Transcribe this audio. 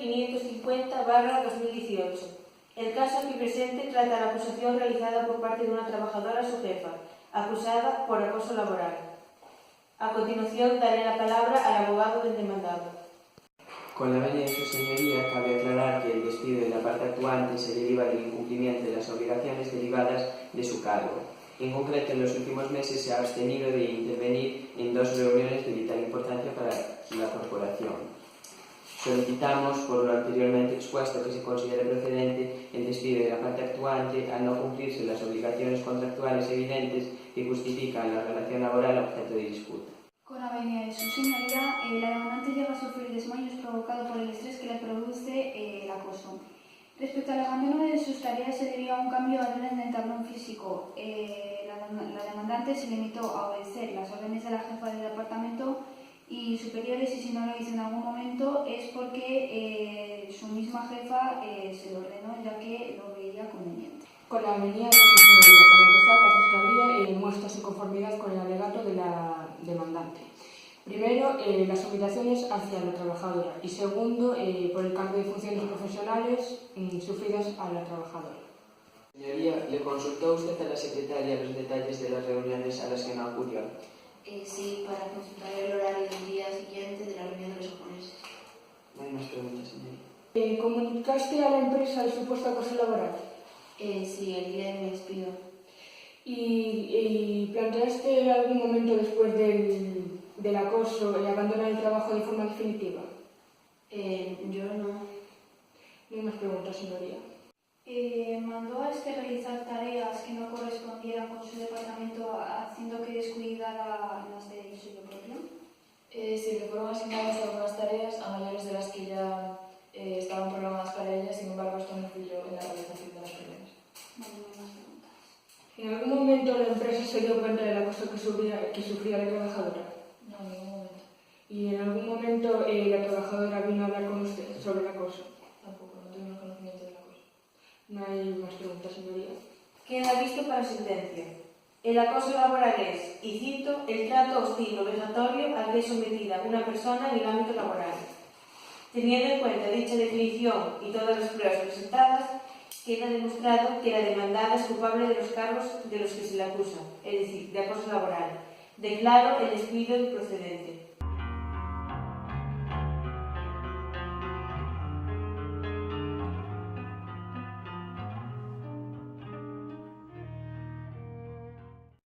550/2018. El caso aquí presente trata la acusación realizada por parte de una trabajadora a su jefa, acusada por acoso laboral. A continuación daré la palabra al abogado del demandado. Con la venia de su señoría, cabe aclarar que el despido de la parte actuante se deriva del incumplimiento de las obligaciones derivadas de su cargo. En concreto, en los últimos meses se ha abstenido de intervenir en 2 reuniones de vital importancia para la corporación. Solicitamos, por lo anteriormente expuesto, que se considere procedente el despido de la parte actuante al no cumplirse las obligaciones contractuales evidentes que justifican la relación laboral objeto de disputa. Con la venia de su señoría, la demandante llega a sufrir desmayos provocados por el estrés que le produce el acoso. Respecto al abandono de sus tareas, se debió a un cambio de orden en el tablón físico. La demandante se limitó a obedecer las órdenes de la jefa del departamento y superiores, y si no lo hizo en algún momento es porque su misma jefa se lo ordenó, ya que lo veía conveniente. Con la venia de su señoría, para empezar, la Fiscalía muestra su conformidad con el alegato de la demandante. Primero, las obligaciones hacia la trabajadora y segundo, por el cambio de funciones profesionales sufridas a la trabajadora. Señoría, ¿le consultó usted a la secretaria los detalles de las reuniones a las que no acudió? Sí, para consultar el horario del día siguiente de la reunión de los japoneses. No hay más preguntas, señoría. ¿Comunicaste a la empresa el supuesto acoso laboral? Sí, el día de mi despido. ¿Y planteaste algún momento después del acoso abandonar el trabajo de forma definitiva? Yo no. No hay más preguntas, señoría. Mandó a realizar tareas que no correspondieran con su departamento, haciendo que descuidara las de suyo propio. Sí, le fueron asignadas algunas tareas a mayores de las que ya estaban programadas para ella, sin embargo esto no influyó en la realización de las tareas. No hay más preguntas. ¿En algún momento la empresa se dio cuenta del acoso que sufría la trabajadora? No, en ningún momento. ¿Y en algún momento la trabajadora vino a hablar con usted sobre el acoso? Tampoco, no tuvimos conocimiento del acoso. No hay más preguntas, señoría. Queda visto para sentencia. El acoso laboral es, y cito, el trato hostil o vejatorio al que es sometida una persona en el ámbito laboral. Teniendo en cuenta dicha definición y todas las pruebas presentadas, queda demostrado que la demandada es culpable de los cargos de los que se le acusa, es decir, de acoso laboral. Declaro el despido improcedente.